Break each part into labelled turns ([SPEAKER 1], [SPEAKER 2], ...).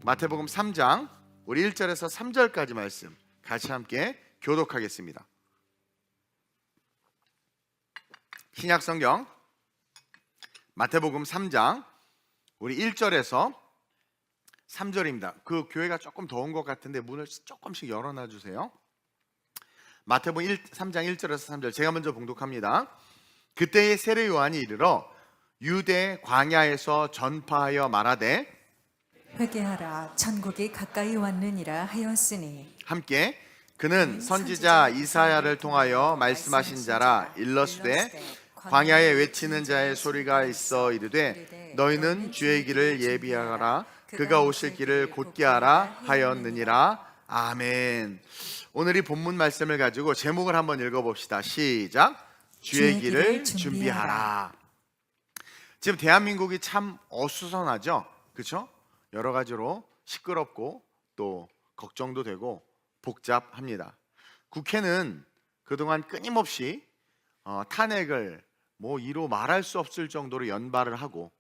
[SPEAKER 1] 마태복음 3장 우리 1절에서 3절까지 말씀 같이 함께 교독하겠습니다. 신약성경 마태복음 3장 우리 1절에서 3절입니다. 그 교회가 조금 더운 것 같은데 문을 조금씩 열어놔 주세요. 마태복음 3장 1절에서 3절 제가 먼저 봉독합니다. 그때의 세례 요한이 이르러 유대 광야에서 전파하여 말하되
[SPEAKER 2] 회개하라, 천국이 가까이 왔느니라 하였으니
[SPEAKER 1] 함께 그는 선지자 이사야를 통하여 말씀하신 자라 일러스되 광야에 외치는 자의 소리가 있어 이르되 너희는 주의 길을 예비하라 그가 오실 길을 곧게 하라 하였느니라. 아멘. 오늘 이 본문 말씀을 가지고 제목을 한번 읽어봅시다. 시작. 주의 길을 준비하라. 지금 대한민국이 참 어수선하죠, 그렇죠? 여러 가지로 시끄럽고 또 걱정도 되고 복잡합니다. 국회는 그동안 끊임없이 탄핵을 이로 말할 수 없을 정도로 연발을 하고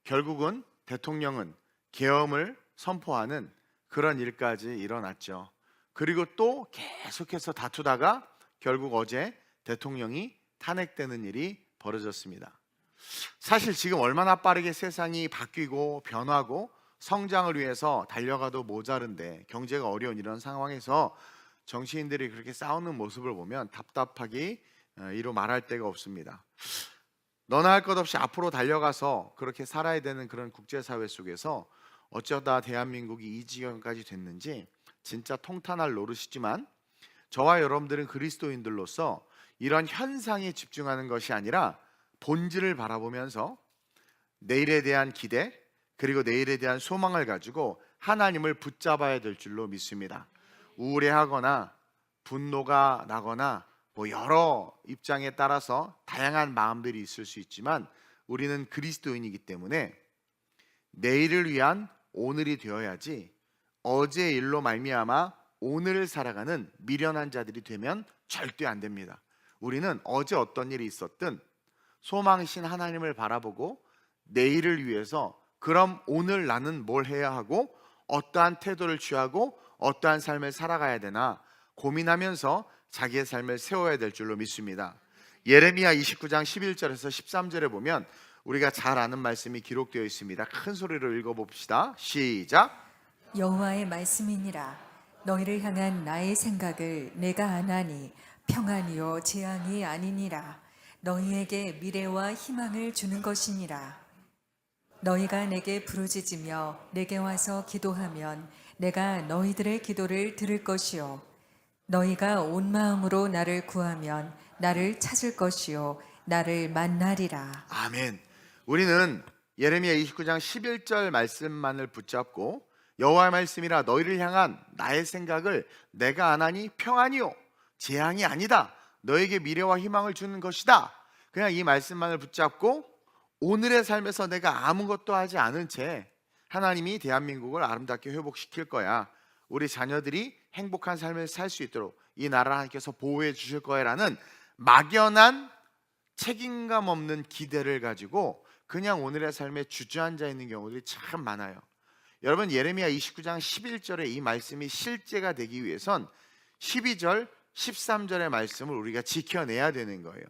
[SPEAKER 1] 결국은 대통령은 계엄을 선포하는 그런 일까지 일어났죠. 그리고 또 계속해서 다투다가 결국 어제 대통령이 탄핵되는 일이 벌어졌습니다. 사실 지금 얼마나 빠르게 세상이 바뀌고 변하고 성장을 위해서 달려가도 모자른데 경제가 어려운 이런 상황에서 정치인들이 그렇게 싸우는 모습을 보면 답답하기 이루 말할 데가 없습니다. 너나 할 것 없이 앞으로 달려가서 그렇게 살아야 되는 그런 국제사회 속에서 어쩌다 대한민국이 이 지경까지 됐는지 진짜 통탄할 노릇이지만 저와 여러분들은 그리스도인들로서 이런 현상에 집중하는 것이 아니라 본질을 바라보면서 내일에 대한 기대 그리고 내일에 대한 소망을 가지고 하나님을 붙잡아야 될 줄로 믿습니다. 우울해하거나 분노가 나거나 여러 입장에 따라서 다양한 마음들이 있을 수 있지만 우리는 그리스도인이기 때문에 내일을 위한 오늘이 되어야지 어제의 일로 말미암아 오늘을 살아가는 미련한 자들이 되면 절대 안 됩니다. 우리는 어제 어떤 일이 있었든 소망이신 하나님을 바라보고 내일을 위해서 그럼 오늘 나는 뭘 해야 하고 어떠한 태도를 취하고 어떠한 삶을 살아가야 되나 고민하면서 자기의 삶을 세워야 될 줄로 믿습니다. 예레미야 29장 11절에서 13절에 보면 우리가 잘 아는 말씀이 기록되어 있습니다. 큰 소리로 읽어봅시다. 시작.
[SPEAKER 2] 여호와의 말씀이니라. 너희를 향한 나의 생각을 내가 아나니 평안이요 재앙이 아니니라. 너희에게 미래와 희망을 주는 것이니라. 너희가 내게 부르짖으며 내게 와서 기도하면 내가 너희들의 기도를 들을 것이요 너희가 온 마음으로 나를 구하면 나를 찾을 것이요 나를 만나리라.
[SPEAKER 1] 아멘. 우리는 예레미야 29장 11절 말씀만을 붙잡고 여호와의 말씀이라 너희를 향한 나의 생각을 내가 아나니 평안이요 재앙이 아니다. 너에게 미래와 희망을 주는 것이다. 그냥 이 말씀만을 붙잡고 오늘의 삶에서 내가 아무것도 하지 않은 채 하나님이 대한민국을 아름답게 회복시킬 거야. 우리 자녀들이 행복한 삶을 살 수 있도록 이 나라를 하나님께서 보호해 주실 거야라는 막연한 책임감 없는 기대를 가지고 그냥 오늘의 삶에 주저앉아 있는 경우들이 참 많아요. 여러분 예레미야 29장 11절의 이 말씀이 실제가 되기 위해선 12절 13절의 말씀을 우리가 지켜내야 되는 거예요.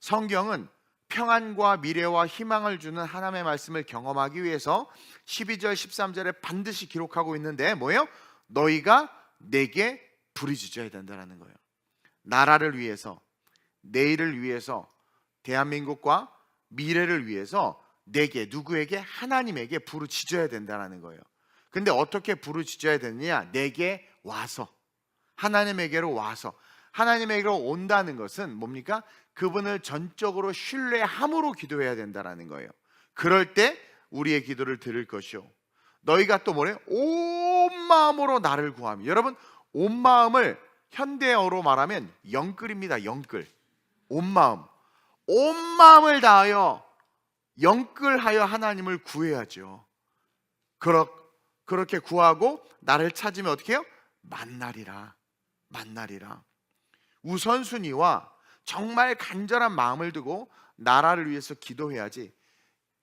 [SPEAKER 1] 성경은 평안과 미래와 희망을 주는 하나님의 말씀을 경험하기 위해서 12절 13절에 반드시 기록하고 있는데 뭐예요? 너희가 내게 부르짖어야 된다는 거예요. 나라를 위해서 내일을 위해서 대한민국과 미래를 위해서 내게 누구에게 하나님에게 부르짖어야 된다는 거예요. 근데 어떻게 부르짖어야 되느냐? 내게 와서 하나님에게로 와서 하나님에게로 온다는 것은 뭡니까? 그분을 전적으로 신뢰함으로 기도해야 된다는 거예요. 그럴 때 우리의 기도를 들을 것이요 너희가 또 뭐래요? 온 마음으로 나를 구하며. 여러분 온 마음을 현대어로 말하면 영끌입니다. 영끌. 온 마음을 다하여 영끌하여 하나님을 구해야죠. 그렇게 구하고 나를 찾으면 어떻게 해요? 만나리라. 우선순위와 정말 간절한 마음을 두고 나라를 위해서 기도해야지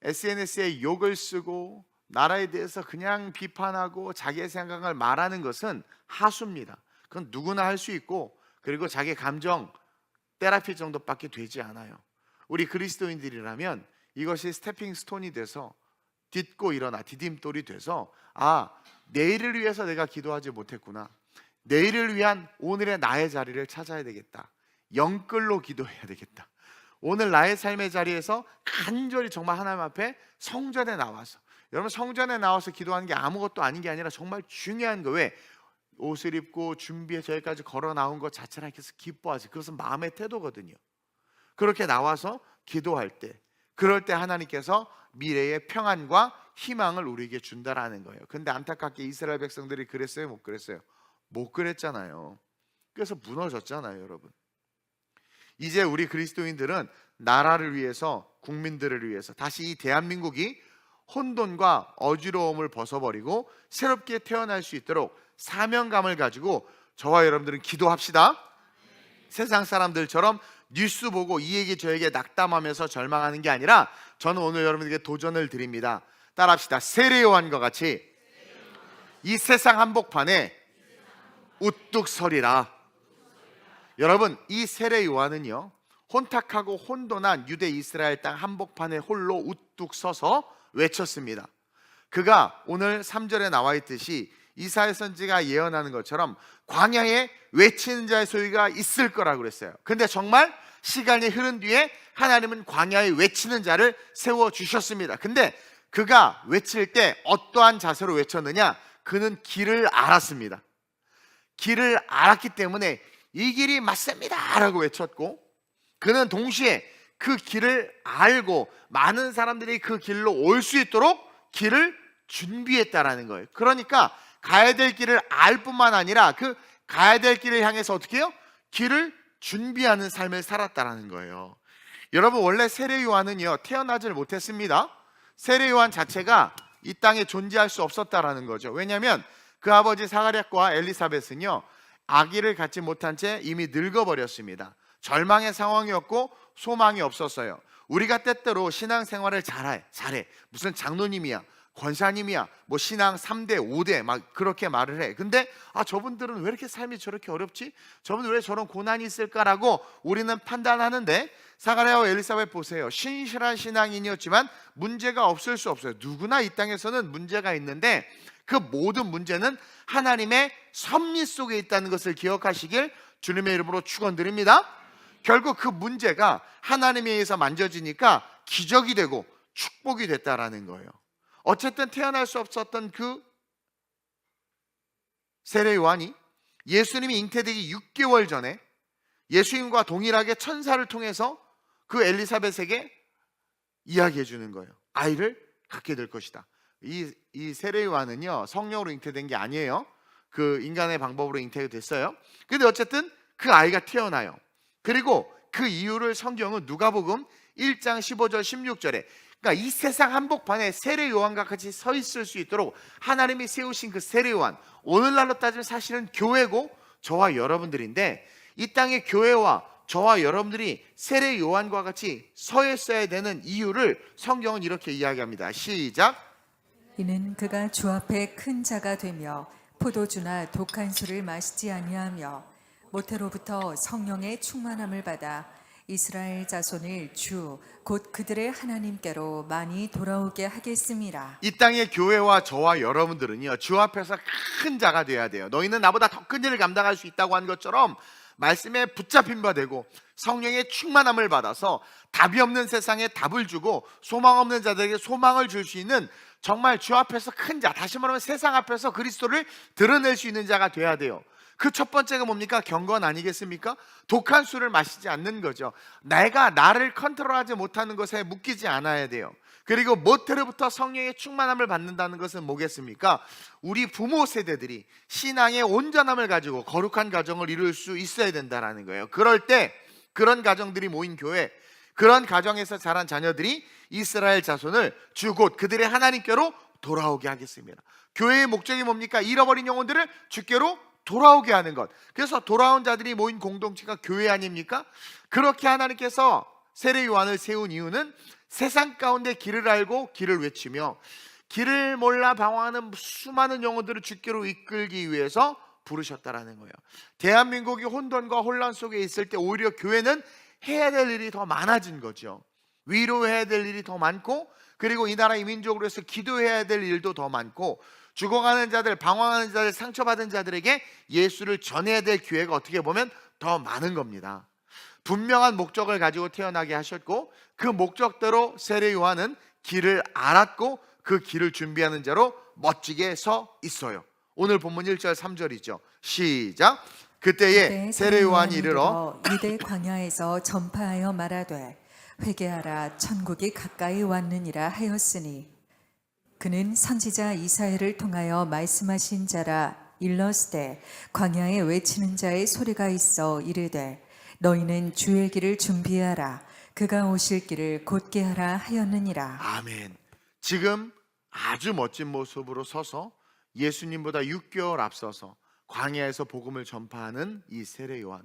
[SPEAKER 1] SNS에 욕을 쓰고 나라에 대해서 그냥 비판하고 자기의 생각을 말하는 것은 하수입니다. 그건 누구나 할 수 있고, 그리고 자기 감정 테라피 정도밖에 되지 않아요. 우리 그리스도인들이라면 이것이 스태핑 스톤이 돼서 딛고 일어나 디딤돌이 돼서, 아, 내일을 위해서 내가 기도하지 못했구나, 내일을 위한 오늘의 나의 자리를 찾아야 되겠다, 영끌로 기도해야 되겠다, 오늘 나의 삶의 자리에서 간절히 정말 하나님 앞에 성전에 나와서, 여러분 성전에 나와서 기도하는 게 아무것도 아닌 게 아니라 정말 중요한 거. 왜? 옷을 입고 준비해 저기까지 걸어 나온 것 자체를 하나님께서 기뻐하지. 그것은 마음의 태도거든요. 그렇게 나와서 기도할 때, 그럴 때 하나님께서 미래의 평안과 희망을 우리에게 준다라는 거예요. 근데 안타깝게 이스라엘 백성들이 그랬어요? 못 그랬어요? 못 그랬잖아요. 그래서 무너졌잖아요, 여러분. 이제 우리 그리스도인들은 나라를 위해서, 국민들을 위해서 다시 이 대한민국이 혼돈과 어지러움을 벗어버리고 새롭게 태어날 수 있도록 사명감을 가지고 저와 여러분들은 기도합시다. 세상 사람들처럼 뉴스 보고 이 얘기 저 얘기 낙담하면서 절망하는 게 아니라, 저는 오늘 여러분에게 도전을 드립니다. 따라합시다. 세례 요한과 같이 이 세상 한복판에 우뚝 서리라. 여러분, 이 세례 요한은요, 혼탁하고 혼돈한 유대 이스라엘 땅 한복판에 홀로 우뚝 서서 외쳤습니다. 그가 오늘 3절에 나와 있듯이 이사야 선지가 예언하는 것처럼 광야에 외치는 자의 소리가 있을 거라고 그랬어요. 근데 정말 시간이 흐른 뒤에 하나님은 광야에 외치는 자를 세워주셨습니다. 근데 그가 외칠 때 어떠한 자세로 외쳤느냐? 그는 길을 알았습니다. 길을 알았기 때문에 이 길이 맞습니다 라고 외쳤고, 그는 동시에 그 길을 알고 많은 사람들이 그 길로 올 수 있도록 길을 준비했다라는 거예요. 그러니까 가야 될 길을 알 뿐만 아니라 그 가야 될 길을 향해서 어떻게 해요? 길을 준비하는 삶을 살았다라는 거예요. 여러분, 원래 세례 요한은요, 태어나질 못했습니다. 세례 요한 자체가 이 땅에 존재할 수 없었다라는 거죠. 왜냐하면 그 아버지 사가랴과 엘리사벳은요, 아기를 갖지 못한 채 이미 늙어버렸습니다. 절망의 상황이었고 소망이 없었어요. 우리가 때때로 신앙생활을 잘해. 무슨 장로님이야, 권사님이야, 뭐 신앙 3대 5대 막 그렇게 말을 해. 근데 저분들은 왜 이렇게 삶이 저렇게 어렵지? 저분들 왜 저런 고난이 있을까라고 우리는 판단하는데, 사가랴와 엘리사벳 보세요. 신실한 신앙인이었지만 문제가 없을 수 없어요. 누구나 이 땅에서는 문제가 있는데 그 모든 문제는 하나님의 섭리 속에 있다는 것을 기억하시길 주님의 이름으로 축원드립니다. 결국 그 문제가 하나님에 의해서 만져지니까 기적이 되고 축복이 됐다라는 거예요. 어쨌든 태어날 수 없었던 그 세례 요한이 예수님이 잉태되기 6개월 전에 예수님과 동일하게 천사를 통해서 그 엘리사벳에게 이야기해 주는 거예요. 아이를 갖게 될 것이다. 이 세례 요한은요, 성령으로 잉태된 게 아니에요. 그 인간의 방법으로 잉태가 됐어요. 근데 어쨌든 그 아이가 태어나요. 그리고 그 이유를 성경은 누가복음 1장 15절 16절에, 그러니까 이 세상 한복판에 세례 요한과 같이 서 있을 수 있도록 하나님이 세우신 그 세례 요한, 오늘날로 따지면 사실은 교회고 저와 여러분들인데, 이 땅의 교회와 저와 여러분들이 세례 요한과 같이 서 있어야 되는 이유를 성경은 이렇게 이야기합니다. 시작.
[SPEAKER 2] 이는 그가 주 앞에 큰 자가 되며 포도주나 독한 술을 마시지 아니하며 모태로부터 성령의 충만함을 받아 이스라엘 자손을 주 곧 그들의 하나님께로 많이 돌아오게 하겠습니다.
[SPEAKER 1] 이 땅의 교회와 저와 여러분들은요, 주 앞에서 큰 자가 돼야 돼요. 너희는 나보다 더 큰 일을 감당할 수 있다고 한 것처럼 말씀에 붙잡힌 바 되고 성령의 충만함을 받아서 답이 없는 세상에 답을 주고 소망 없는 자들에게 소망을 줄 수 있는 정말 주 앞에서 큰 자, 다시 말하면 세상 앞에서 그리스도를 드러낼 수 있는 자가 돼야 돼요. 그 첫 번째가 뭡니까? 경건 아니겠습니까? 독한 술을 마시지 않는 거죠. 내가 나를 컨트롤하지 못하는 것에 묶이지 않아야 돼요. 그리고 모태로부터 성령의 충만함을 받는다는 것은 뭐겠습니까? 우리 부모 세대들이 신앙의 온전함을 가지고 거룩한 가정을 이룰 수 있어야 된다는 거예요. 그럴 때 그런 가정들이 모인 교회, 그런 가정에서 자란 자녀들이 이스라엘 자손을 주 곧 그들의 하나님께로 돌아오게 하겠습니다. 교회의 목적이 뭡니까? 잃어버린 영혼들을 주께로 돌아오게 하는 것. 그래서 돌아온 자들이 모인 공동체가 교회 아닙니까? 그렇게 하나님께서 세례 요한을 세운 이유는 세상 가운데 길을 알고 길을 외치며 길을 몰라 방황하는 수많은 영혼들을 주께로 이끌기 위해서 부르셨다라는 거예요. 대한민국이 혼돈과 혼란 속에 있을 때 오히려 교회는 해야 될 일이 더 많아진 거죠. 위로해야 될 일이 더 많고, 그리고 이 나라 이민족으로 해서 기도해야 될 일도 더 많고, 죽어가는 자들, 방황하는 자들, 상처받은 자들에게 예수를 전해야 될 기회가 어떻게 보면 더 많은 겁니다. 분명한 목적을 가지고 태어나게 하셨고, 그 목적대로 세례 요한은 길을 알았고 그 길을 준비하는 자로 멋지게 서 있어요. 오늘 본문 1절 3절이죠. 시작. 그때에 세례 요한이 이르러
[SPEAKER 2] 유대 광야에서 전파하여 말하되 회개하라 천국이 가까이 왔느니라 하였으니, 그는 선지자 이사야를 통하여 말씀하신 자라. 일러스되 광야에 외치는 자의 소리가 있어 이르되 너희는 주의 길을 준비하라, 그가 오실 길을 곧게 하라 하였느니라.
[SPEAKER 1] 아멘. 지금 아주 멋진 모습으로 서서 예수님보다 6개월 앞서서 광야에서 복음을 전파하는 이 세례 요한,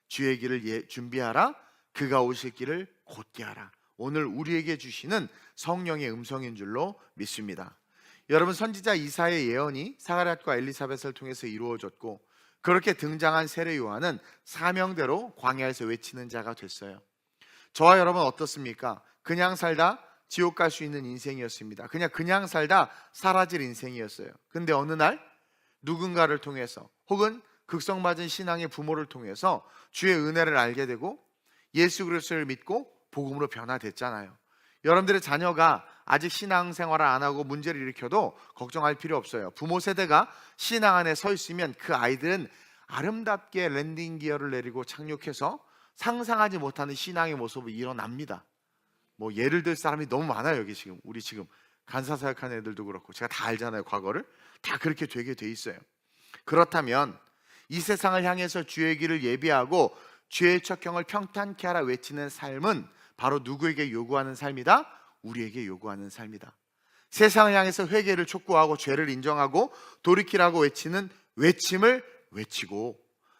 [SPEAKER 1] 주의 길을 준비하라, 그가 오실 길을 곧게 하라. 오늘 우리에게 주시는 성령의 음성인 줄로 믿습니다. 여러분, 선지자 이사야의 예언이 사가랴과 엘리사벳을 통해서 이루어졌고, 그렇게 등장한 세례 요한은 사명대로 광야에서 외치는 자가 됐어요. 저와 여러분 어떻습니까? 그냥 살다 지옥 갈 수 있는 인생이었습니다. 그냥 살다 사라질 인생이었어요. 근데 어느 날 누군가를 통해서, 혹은 극성맞은 신앙의 부모를 통해서 주의 은혜를 알게 되고 예수 그리스도를 믿고 복음으로 변화됐잖아요. 여러분들의 자녀가 아직 신앙생활을 안 하고 문제를 일으켜도 걱정할 필요 없어요. 부모 세대가 신앙 안에 서 있으면 그 아이들은 아름답게 랜딩 기어를 내리고 착륙해서 상상하지 못하는 신앙의 모습을 일어납니다. 뭐 예를 들 사람이 너무 많아요. 여기 지금 우리 지금 간사 사역하는 애들도 그렇고 제가 다 알잖아요. 과거를 다 그렇게 되게 돼 있어요. 그렇다면 이 세상을 향해서 주의 길을 예비하고 주의 척경을 평탄케 하라 외치는 삶은 바로 누구에게 요구하는 삶이다? 우리에게 요구하는 삶이다. 세상을 향해서 회개를 촉구하고 죄를 인정하고 돌이키라고 외치는 외침을 외치고,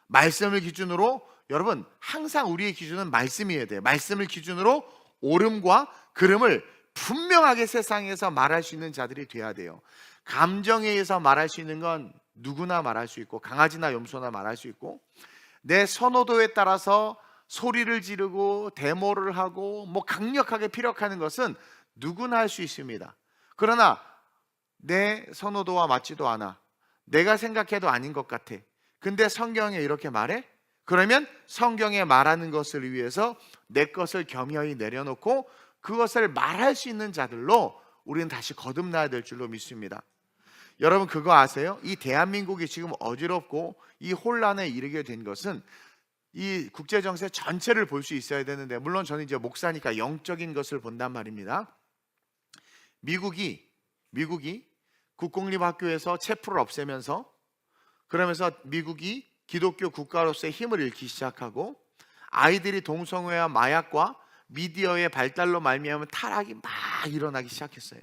[SPEAKER 1] 말씀을 기준으로, 여러분 항상 우리의 기준은 말씀이어야 돼요. 말씀을 기준으로 옳음과 그름을 분명하게 세상에서 말할 수 있는 자들이 돼야 돼요. 감정에 의해서 말할 수 있는 건 누구나 말할 수 있고, 강아지나 염소나 말할 수 있고, 내 선호도에 따라서 소리를 지르고 데모를 하고 뭐 강력하게 피력하는 것은 누구나 할 수 있습니다. 그러나 내 선호도와 맞지도 않아, 내가 생각해도 아닌 것 같아, 근데 성경에 이렇게 말해? 그러면 성경에 말하는 것을 위해서 내 것을 겸허히 내려놓고 그것을 말할 수 있는 자들로 우리는 다시 거듭나야 될 줄로 믿습니다. 여러분 그거 아세요? 이 대한민국이 지금 어지럽고 이 혼란에 이르게 된 것은 이 국제정세 전체를 볼 수 있어야 되는데, 물론 저는 이제 목사니까 영적인 것을 본단 말입니다. 미국이 국공립학교에서 체포를 없애면서, 그러면서 미국이 기독교 국가로서의 힘을 잃기 시작하고, 아이들이 동성애와 마약과 미디어의 발달로 말미암은 타락이 막 일어나기 시작했어요.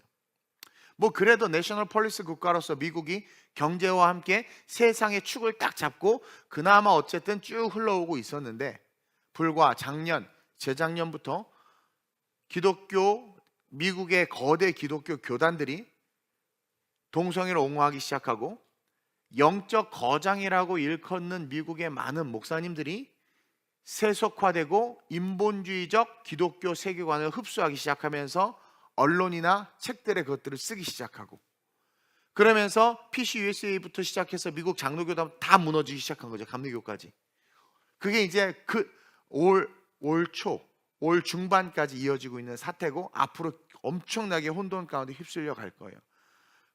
[SPEAKER 1] 뭐 그래도 내셔널 폴리스 국가로서 미국이 경제와 함께 세상의 축을 딱 잡고 그나마 어쨌든 쭉 흘러오고 있었는데, 불과 재작년부터 미국의 거대 기독교 교단들이 동성애를 옹호하기 시작하고, 영적 거장이라고 일컫는 미국의 많은 목사님들이 세속화되고 인본주의적 기독교 세계관을 흡수하기 시작하면서 언론이나 책들의 그것들을 쓰기 시작하고, 그러면서 PCUSA부터 시작해서 미국 장로교단 다 무너지기 시작한 거죠. 감리교까지. 그게 이제 올 중반까지 이어지고 있는 사태고, 앞으로 엄청나게 혼돈 가운데 휩쓸려 갈 거예요.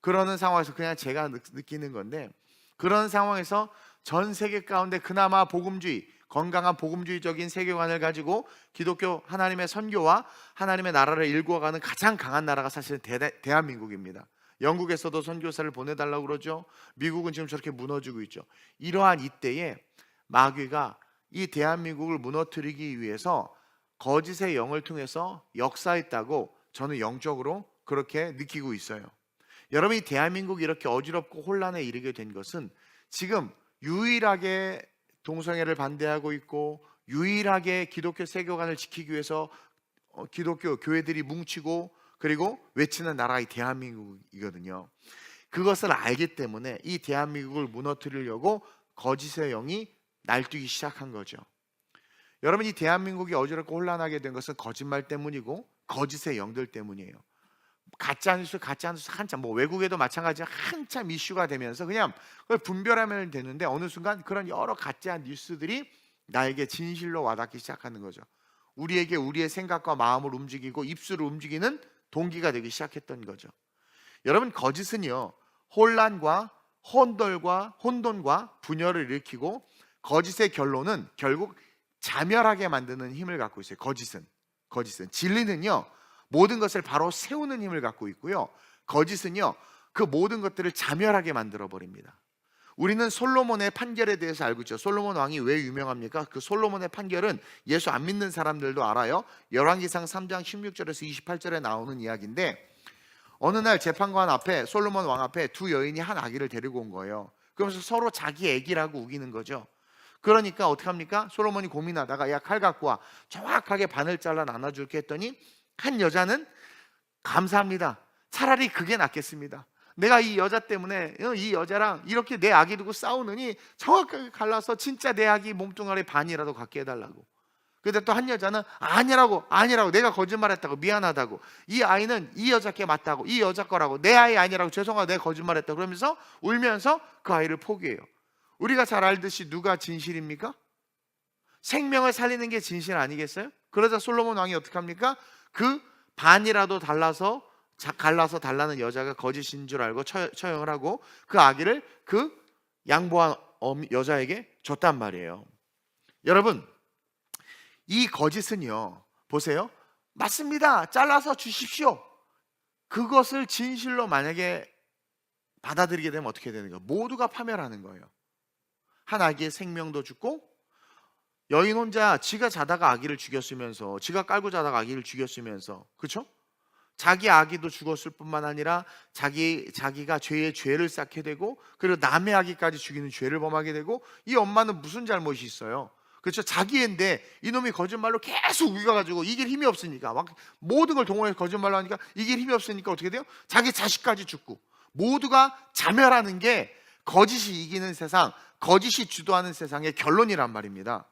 [SPEAKER 1] 그러는 상황에서 그냥 제가 느끼는 건데, 그런 상황에서 전 세계 가운데 그나마 복음주의, 건강한 복음주의적인 세계관을 가지고 기독교 하나님의 선교와 하나님의 나라를 일구어가는 가장 강한 나라가 사실은 대한민국입니다. 영국에서도 선교사를 보내달라고 그러죠. 미국은 지금 저렇게 무너지고 있죠. 이러한 이때에 마귀가 이 대한민국을 무너뜨리기 위해서 거짓의 영을 통해서 역사했다고 저는 영적으로 그렇게 느끼고 있어요. 여러분, 이 대한민국이 이렇게 어지럽고 혼란에 이르게 된 것은 지금 유일하게 동성애를 반대하고 있고, 유일하게 기독교 세계관을 지키기 위해서 기독교 교회들이 뭉치고, 그리고 외치는 나라가 이 대한민국이거든요. 그것을 알기 때문에 이 대한민국을 무너뜨리려고 거짓의 영이 날뛰기 시작한 거죠. 여러분, 이 대한민국이 어지럽고 혼란하게 된 것은 거짓말 때문이고 거짓의 영들 때문이에요. 가짜뉴스 한참, 뭐 외국에도 마찬가지로 한참 이슈가 되면서 그냥 그걸 분별하면 되는데 어느 순간 그런 여러 가짜 뉴스들이 나에게 진실로 와닿기 시작하는 거죠. 우리에게 우리의 생각과 마음을 움직이고 입술을 움직이는 동기가 되기 시작했던 거죠. 여러분, 거짓은요, 혼란과 혼돈과 분열을 일으키고 거짓의 결론은 결국 자멸하게 만드는 힘을 갖고 있어요. 거짓은 진리는요, 모든 것을 바로 세우는 힘을 갖고 있고요, 거짓은요, 그 모든 것들을 자멸하게 만들어 버립니다. 우리는 솔로몬의 판결에 대해서 알고 있죠. 솔로몬 왕이 왜 유명합니까? 그 솔로몬의 판결은 예수 안 믿는 사람들도 알아요. 열왕기상 3장 16절에서 28절에 나오는 이야기인데, 어느 날 재판관 앞에, 솔로몬 왕 앞에 두 여인이 한 아기를 데리고 온 거예요. 그러면서 서로 자기 아기라고 우기는 거죠. 그러니까 어떻게 합니까? 솔로몬이 고민하다가 야, 칼 갖고 와, 정확하게 반을 잘라 나눠줄게 했더니 한 여자는 감사합니다, 차라리 그게 낫겠습니다. 내가 이 여자 때문에 이 여자랑 이렇게 내 아기 두고 싸우느니 정확하게 갈라서 진짜 내 아기 몸뚱아리 반이라도 갖게 해달라고. 근데 또 한 여자는 아니라고 내가 거짓말했다고, 미안하다고, 이 아이는 이 여자께 맞다고, 이 여자 거라고, 내 아이 아니라고, 죄송하고 내가 거짓말했다고, 그러면서 울면서 그 아이를 포기해요. 우리가 잘 알듯이 누가 진실입니까? 생명을 살리는 게 진실 아니겠어요? 그러자 솔로몬 왕이 어떻게 합니까? 그 반이라도 갈라서 달라는 여자가 거짓인 줄 알고 처형을 하고 그 아기를 그 양보한 여자에게 줬단 말이에요. 여러분, 이 거짓은요, 보세요, 맞습니다, 잘라서 주십시오, 그것을 진실로 만약에 받아들이게 되면 어떻게 되는 거예요? 모두가 파멸하는 거예요. 한 아기의 생명도 죽고, 여인 혼자 지가 자다가 아기를 죽였으면서, 지가 깔고 자다가 아기를 죽였으면서, 그렇죠? 자기 아기도 죽었을 뿐만 아니라 자기가 죄를 쌓게 되고, 그리고 남의 아기까지 죽이는 죄를 범하게 되고, 이 엄마는 무슨 잘못이 있어요? 그렇죠? 자기 애인데 이놈이 거짓말로 계속 우겨가지고 이길 힘이 없으니까, 막 모든 걸 동원해서 거짓말로 하니까 이길 힘이 없으니까 어떻게 돼요? 자기 자식까지 죽고, 모두가 자멸하는 게 거짓이 이기는 세상, 거짓이 주도하는 세상의 결론이란 말입니다.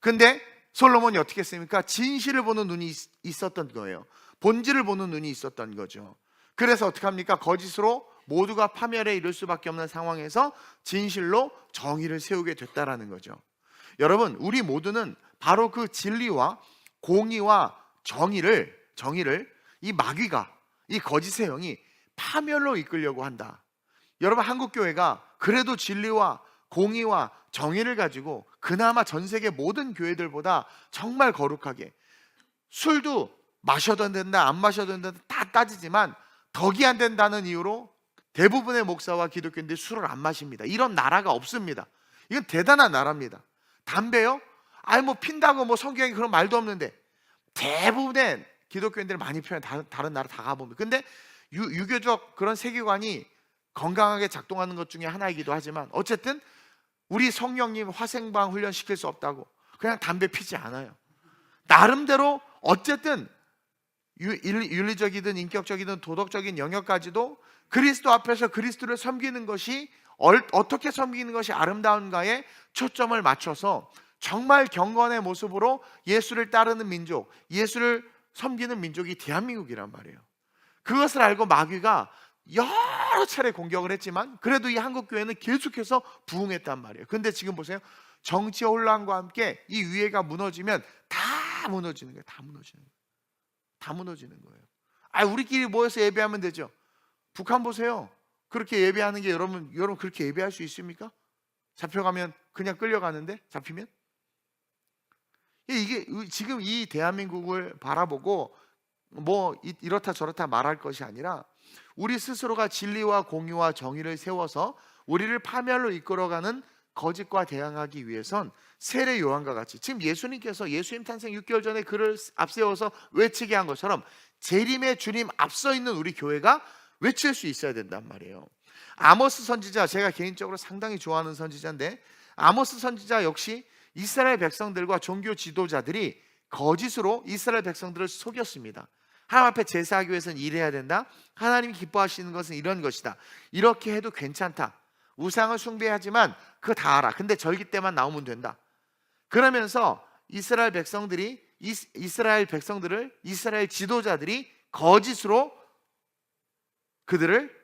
[SPEAKER 1] 근데 솔로몬이 어떻게 했습니까? 진실을 보는 눈이 있었던 거예요. 본질을 보는 눈이 있었던 거죠. 그래서 어떻게 합니까? 거짓으로 모두가 파멸에 이를 수밖에 없는 상황에서 진실로 정의를 세우게 됐다라는 거죠. 여러분, 우리 모두는 바로 그 진리와 공의와 정의를 이 마귀가, 이 거짓의 영이 파멸로 이끌려고 한다. 여러분, 한국교회가 그래도 진리와 공의와 정의를 가지고 그나마 전 세계 모든 교회들보다 정말 거룩하게, 술도 마셔도 된다 안 마셔도 된다 다 따지지만 덕이 안 된다는 이유로 대부분의 목사와 기독교인들이 술을 안 마십니다. 이런 나라가 없습니다. 이건 대단한 나라입니다. 담배요? 아니 뭐 핀다고 뭐 성경에 그런 말도 없는데, 대부분의 기독교인들이 많이 피우는 다른 나라 다 가보면, 근데 유교적 그런 세계관이 건강하게 작동하는 것 중에 하나이기도 하지만, 어쨌든 우리 성령님 화생방 훈련 시킬 수 없다고 그냥 담배 피지 않아요. 나름대로 어쨌든 윤리적이든 인격적이든 도덕적인 영역까지도 그리스도 앞에서 그리스도를 섬기는 것이, 어떻게 섬기는 것이 아름다운가에 초점을 맞춰서 정말 경건의 모습으로 예수를 따르는 민족, 예수를 섬기는 민족이 대한민국이란 말이에요. 그것을 알고 마귀가 여러 차례 공격을 했지만 그래도 이 한국교회는 계속해서 부흥했단 말이에요. 근데 지금 보세요, 정치 혼란과 함께 이 위해가 무너지면 다 무너지는 거예요. 다 무너지는 거예요. 우리끼리 모여서 예배하면 되죠. 북한 보세요. 그렇게 예배하는 게 여러분 그렇게 예배할 수 있습니까? 잡혀가면 그냥 끌려가는데, 잡히면? 이게 지금 이 대한민국을 바라보고 뭐 이렇다 저렇다 말할 것이 아니라, 우리 스스로가 진리와 공의와 정의를 세워서 우리를 파멸로 이끌어가는 거짓과 대항하기 위해선 세례 요한과 같이, 지금 예수님께서 예수님 탄생 6개월 전에 그를 앞세워서 외치게 한 것처럼 재림의 주님 앞서 있는 우리 교회가 외칠 수 있어야 된단 말이에요. 아모스 선지자, 제가 개인적으로 상당히 좋아하는 선지자인데, 아모스 선지자 역시 이스라엘 백성들과 종교 지도자들이 거짓으로 이스라엘 백성들을 속였습니다. 하나님 앞에 제사하기 위해서는 일해야 된다. 하나님이 기뻐하시는 것은 이런 것이다. 이렇게 해도 괜찮다. 우상을 숭배하지만 그거 다 알아. 근데 절기 때만 나오면 된다. 그러면서 이스라엘 백성들을 이스라엘 지도자들이 거짓으로 그들을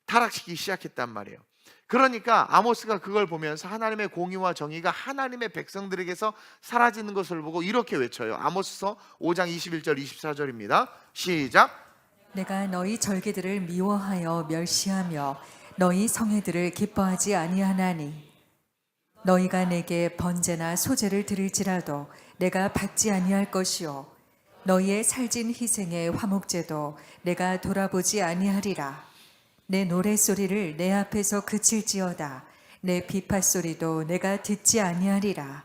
[SPEAKER 1] 타락시키기 시작했단 말이에요. 그러니까 아모스가 그걸 보면서 하나님의 공의와 정의가 하나님의 백성들에게서 사라지는 것을 보고 이렇게 외쳐요. 아모스서 5장 21절 24절입니다. 시작.
[SPEAKER 2] 내가 너희 절기들을 미워하여 멸시하며 너희 성회들을 기뻐하지 아니하나니 너희가 내게 번제나 소제를 드릴지라도 내가 받지 아니할 것이요 너희의 살진 희생의 화목제도 내가 돌아보지 아니하리라. 내 노랫소리를 내 앞에서 그칠지어다. 내 비파소리도 내가 듣지 아니하리라.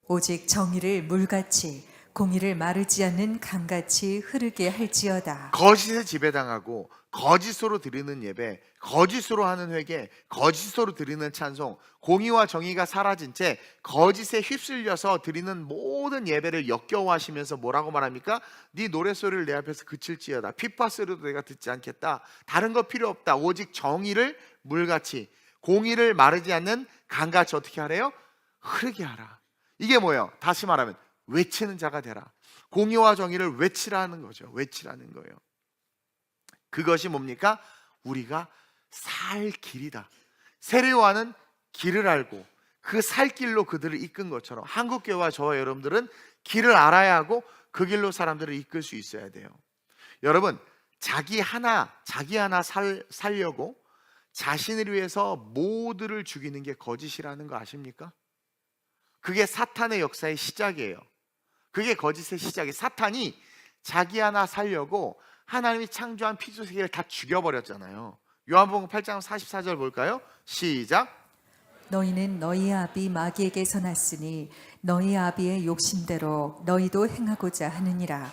[SPEAKER 2] 오직 정의를 물같이 공의를 마르지 않는 강같이 흐르게 할지어다.
[SPEAKER 1] 거짓에 지배당하고 거짓으로 드리는 예배, 거짓으로 하는 회개, 거짓으로 드리는 찬송, 공의와 정의가 사라진 채 거짓에 휩쓸려서 드리는 모든 예배를 역겨워하시면서 뭐라고 말합니까? 네 노랫소리를 내 앞에서 그칠지어다. 피파소리도 내가 듣지 않겠다. 다른 거 필요 없다. 오직 정의를 물같이, 공의를 마르지 않는 강같이 어떻게 하래요? 흐르게 하라. 이게 뭐예요? 다시 말하면 외치는 자가 되라. 공의와 정의를 외치라는 거죠. 외치라는 거예요. 그것이 뭡니까? 우리가 살 길이다. 세례요한은 길을 알고 그 살 길로 그들을 이끈 것처럼 한국교회와 저와 여러분들은 길을 알아야 하고 그 길로 사람들을 이끌 수 있어야 돼요. 여러분, 자기 하나 살려고 자신을 위해서 모두를 죽이는 게 거짓이라는 거 아십니까? 그게 사탄의 역사의 시작이에요. 그게 거짓의 시작이에요. 사탄이 자기 하나 살려고 하나님이 창조한 피조세계를 다 죽여버렸잖아요. 요한복음 8장 44절 볼까요? 시작.
[SPEAKER 2] 너희는 너희 아비 마귀에게서 났으니 너희 아비의 욕심대로 너희도 행하고자 하느니라.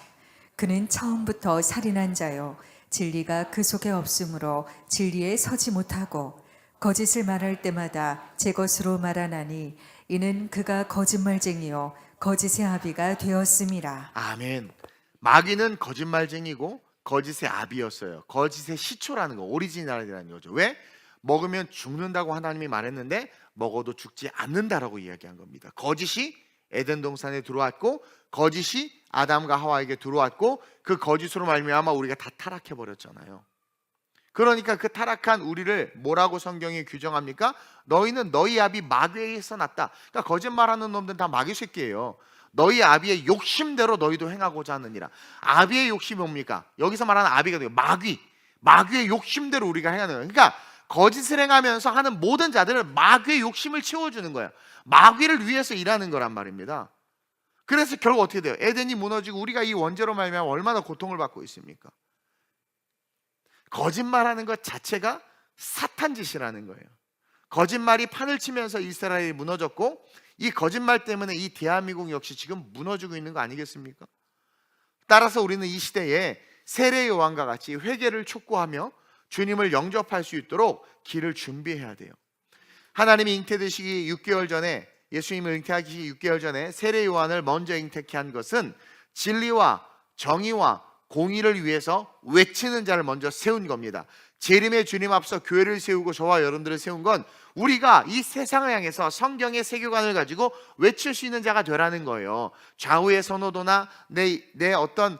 [SPEAKER 2] 그는 처음부터 살인한 자요 진리가 그 속에 없으므로 진리에 서지 못하고 거짓을 말할 때마다 제 것으로 말하나니 이는 그가 거짓말쟁이요 거짓의 아비가 되었음이라.
[SPEAKER 1] 아멘. 마귀는 거짓말쟁이고 거짓의 아비였어요. 거짓의 시초라는 거, 오리지널이라는 거죠. 왜? 먹으면 죽는다고 하나님이 말했는데 먹어도 죽지 않는다라고 이야기한 겁니다. 거짓이 에덴 동산에 들어왔고 거짓이 아담과 하와에게 들어왔고 그 거짓으로 말미암아 우리가 다 타락해 버렸잖아요. 그러니까 그 타락한 우리를 뭐라고 성경이 규정합니까? 너희는 너희 아비 마귀에게서 났다. 그러니까 거짓말하는 놈들은 다 마귀 새끼예요. 너희 아비의 욕심대로 너희도 행하고자 하느니라. 아비의 욕심이 뭡니까? 여기서 말하는 아비가 돼요. 마귀의 욕심대로 우리가 해야 하는 거예요. 그러니까 거짓을 행하면서 하는 모든 자들은 마귀의 욕심을 채워주는 거예요. 마귀를 위해서 일하는 거란 말입니다. 그래서 결국 어떻게 돼요? 에덴이 무너지고 우리가 이 원죄로 말미암아 얼마나 고통을 받고 있습니까? 거짓말하는 것 자체가 사탄 짓이라는 거예요. 거짓말이 판을 치면서 이스라엘이 무너졌고 이 거짓말 때문에 이 대한민국 역시 지금 무너지고 있는 거 아니겠습니까? 따라서 우리는 이 시대에 세례 요한과 같이 회개를 촉구하며 주님을 영접할 수 있도록 길을 준비해야 돼요. 하나님이 잉태되시기 6개월 전에, 예수님을 잉태하기 6개월 전에 세례 요한을 먼저 잉태케 한 것은 진리와 정의와 공의를 위해서 외치는 자를 먼저 세운 겁니다. 재림의 주님 앞서 교회를 세우고 저와 여러분들을 세운 건 우리가 이 세상을 향해서 성경의 세계관을 가지고 외칠 수 있는 자가 되라는 거예요. 좌우의 선호도나 내 어떤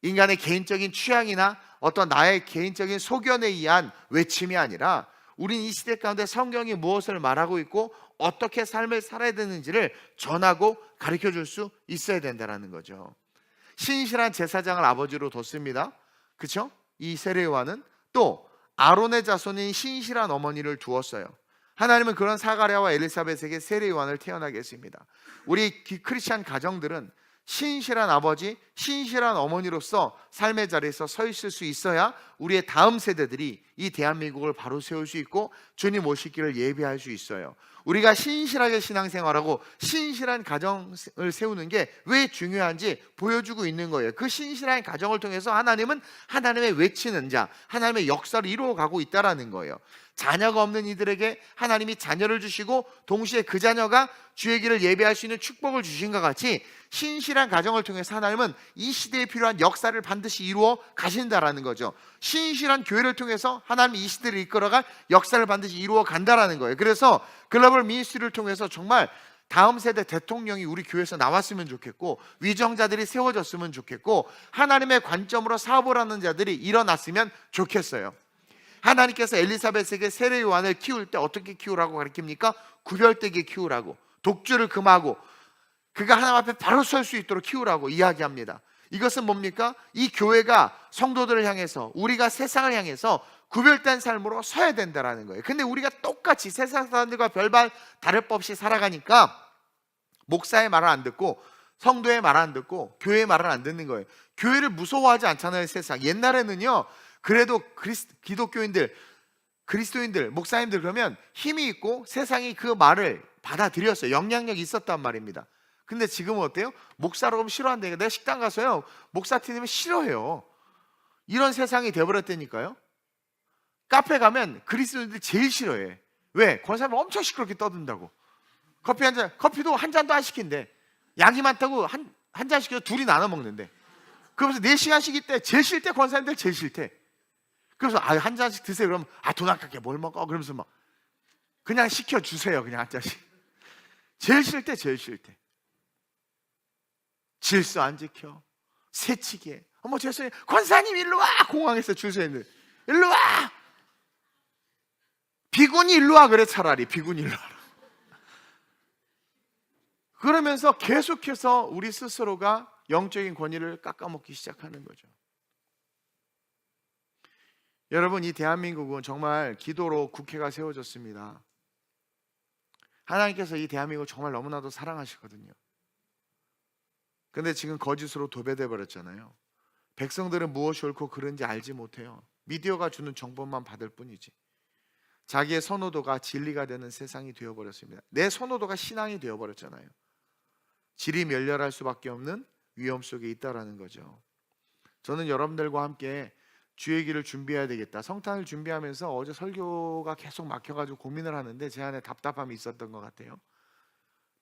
[SPEAKER 1] 인간의 개인적인 취향이나 어떤 나의 개인적인 소견에 의한 외침이 아니라 우린 이 시대 가운데 성경이 무엇을 말하고 있고 어떻게 삶을 살아야 되는지를 전하고 가르쳐 줄 수 있어야 된다는 거죠. 신실한 제사장을 아버지로 뒀습니다. 그렇죠? 이 세례 요한은 또 아론의 자손인 신실한 어머니를 두었어요. 하나님은 그런 사가랴와 엘리사벳에게 세례 요한을 태어나게 했습니다. 우리 크리스찬 가정들은 신실한 아버지, 신실한 어머니로서 삶의 자리에서 서 있을 수 있어야 우리의 다음 세대들이 이 대한민국을 바로 세울 수 있고 주님 오실 길을 예비할 수 있어요. 우리가 신실하게 신앙생활하고 신실한 가정을 세우는 게 왜 중요한지 보여주고 있는 거예요. 그 신실한 가정을 통해서 하나님은 하나님의 외치는 자, 하나님의 역사를 이루어가고 있다라는 거예요. 자녀가 없는 이들에게 하나님이 자녀를 주시고 동시에 그 자녀가 주의 길을 예배할 수 있는 축복을 주신 것 같이 신실한 가정을 통해서 하나님은 이 시대에 필요한 역사를 반드시 이루어 가신다라는 거죠. 신실한 교회를 통해서 하나님이 이 시대를 이끌어갈 역사를 반드시 이루어 간다라는 거예요. 그래서 글로벌 미니스트리를 통해서 정말 다음 세대 대통령이 우리 교회에서 나왔으면 좋겠고, 위정자들이 세워졌으면 좋겠고, 하나님의 관점으로 사업을 하는 자들이 일어났으면 좋겠어요. 하나님께서 엘리사벳에게 세례 요한을 키울 때 어떻게 키우라고 가르칩니까? 구별되게 키우라고, 독주를 금하고 그가 하나님 앞에 바로 설 수 있도록 키우라고 이야기합니다. 이것은 뭡니까? 이 교회가 성도들을 향해서, 우리가 세상을 향해서 구별된 삶으로 서야 된다라는 거예요. 근데 우리가 똑같이 세상 사람들과 별반 다를 바 없이 살아가니까 목사의 말을 안 듣고 성도의 말을 안 듣고 교회의 말을 안 듣는 거예요. 교회를 무서워하지 않잖아요, 세상. 옛날에는요, 그래도 기독교인들, 그리스도인들, 목사님들 그러면 힘이 있고 세상이 그 말을 받아들였어요. 영향력이 있었단 말입니다. 근데 지금은 어때요? 목사로 그러면 싫어한다니까. 내가 식당 가서요, 목사 팀이면 싫어해요. 이런 세상이 돼버렸다니까요. 카페 가면 그리스도인들 제일 싫어해. 왜? 권사님 엄청 시끄럽게 떠든다고. 커피도 한 잔도 안 시킨대. 양이 많다고 한 잔 시켜서 둘이 나눠 먹는데. 그러면서 4시간씩 있대. 제일 싫대. 권사님들 제일 싫대. 그래서 한 잔씩 드세요. 그러면 돈 아깝게 뭘 먹어? 그러면서 막 그냥 시켜주세요. 그냥 한 잔씩. 제일 싫대. 제일 싫대. 질서 안 지켜. 새치기해. 어머 죄송해요. 권사님 일로 와. 공항에서 줄 서 있는데 일로 와. 비군이 일로 와. 그래 차라리 비군이 일로 와라. 그러면서 계속해서 우리 스스로가 영적인 권위를 깎아먹기 시작하는 거죠. 여러분, 이 대한민국은 정말 기도로 국회가 세워졌습니다. 하나님께서 이 대한민국을 정말 너무나도 사랑하시거든요. 근데 지금 거짓으로 도배돼 버렸잖아요. 백성들은 무엇이 옳고 그른지 알지 못해요. 미디어가 주는 정보만 받을 뿐이지. 자기의 선호도가 진리가 되는 세상이 되어버렸습니다. 내 선호도가 신앙이 되어버렸잖아요. 질이 멸렬할 수밖에 없는 위험 속에 있다라는 거죠. 저는 여러분들과 함께 주의 길을 준비해야 되겠다. 성탄을 준비하면서 어제 설교가 계속 막혀가지고 고민을 하는데 제 안에 답답함이 있었던 것 같아요.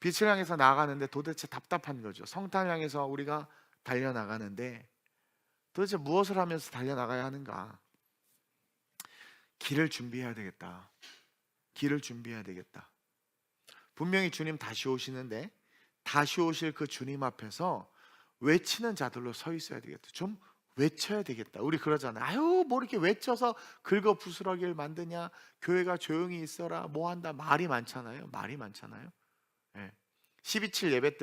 [SPEAKER 1] 빛을 향해서 나아가는데 도대체 답답한 거죠. 성탄을 향해서 우리가 달려나가는데 도대체 무엇을 하면서 달려나가야 하는가? 길을 준비해야 되겠다. 길을 준비해야 되겠다. 분명히 주님 다시 오시는데 다시 오실 그 주님 앞에서 외치는 자들로 서 있어야 되겠다. 좀 외쳐야 되겠다. 우리 그러잖아요. 아유 뭐 이렇게 외쳐서 긁어 부스러기를 만드냐, 교회가 조용히 있어라, 뭐 한다. 말이 많잖아요. 말이 많잖아요. 12.7 예배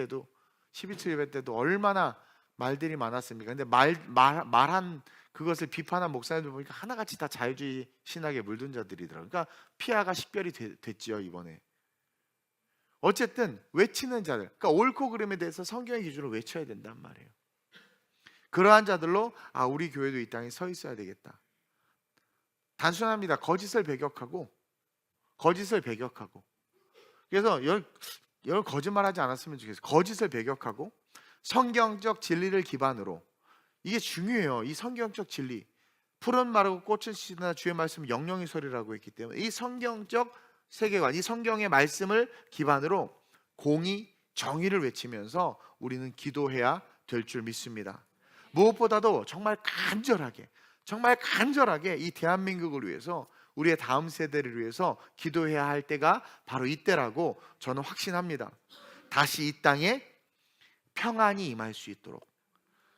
[SPEAKER 1] 때도 얼마나 말들이 많았습니까? 근데 말한 그것을 비판한 목사님들 보니까 하나같이 다 자유주의 신학에 물든 자들이더라고요. 그러니까 피아가 식별이 됐지요 이번에. 어쨌든 외치는 자들, 그러니까 옳고 그름에 대해서 성경의 기준으로 외쳐야 된단 말이에요. 그러한 자들로 우리 교회도 이 땅에 서 있어야 되겠다. 단순합니다. 거짓을 배격하고 그래서 여러분 거짓말하지 않았으면 좋겠어요. 거짓을 배격하고 성경적 진리를 기반으로, 이게 중요해요. 이 성경적 진리, 푸른 마르고 꽃은 시드나 주의 말씀은 영영의 소리라고 했기 때문에 이 성경적 세계관, 이 성경의 말씀을 기반으로 공의, 정의를 외치면서 우리는 기도해야 될 줄 믿습니다. 무엇보다도 정말 간절하게 이 대한민국을 위해서, 우리의 다음 세대를 위해서 기도해야 할 때가 바로 이때라고 저는 확신합니다. 다시 이 땅에 평안이 임할 수 있도록,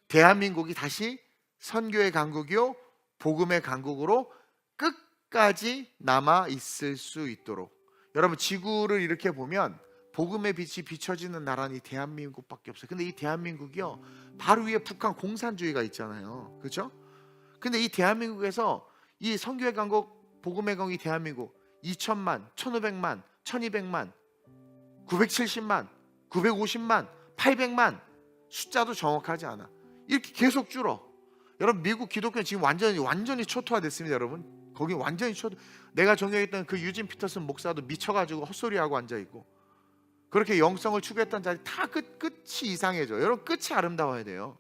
[SPEAKER 1] 대한민국이 다시 선교의 강국이요 복음의 강국으로 끝까지 남아 있을 수 있도록. 여러분, 지구를 이렇게 보면 복음의 빛이 비춰지는 나라는 이 대한민국밖에 없어요. 근데 이 대한민국이요, 바로 위에 북한 공산주의가 있잖아요. 그렇죠? 근데 이 대한민국에서 이 선교의 강국, 복음의 강국, 대한민국 2,000만, 1,500만, 1,200만, 970만, 950만, 800만, 숫자도 정확하지 않아. 이렇게 계속 줄어. 여러분 미국 기독교는 지금 완전히 초토화됐습니다. 여러분 거기 완전히 내가 존경했던 그 유진 피터슨 목사도 미쳐가지고 헛소리하고 앉아있고, 그렇게 영성을 추구했던 자들이 다 끝이 이상해져. 여러분 끝이 아름다워야 돼요.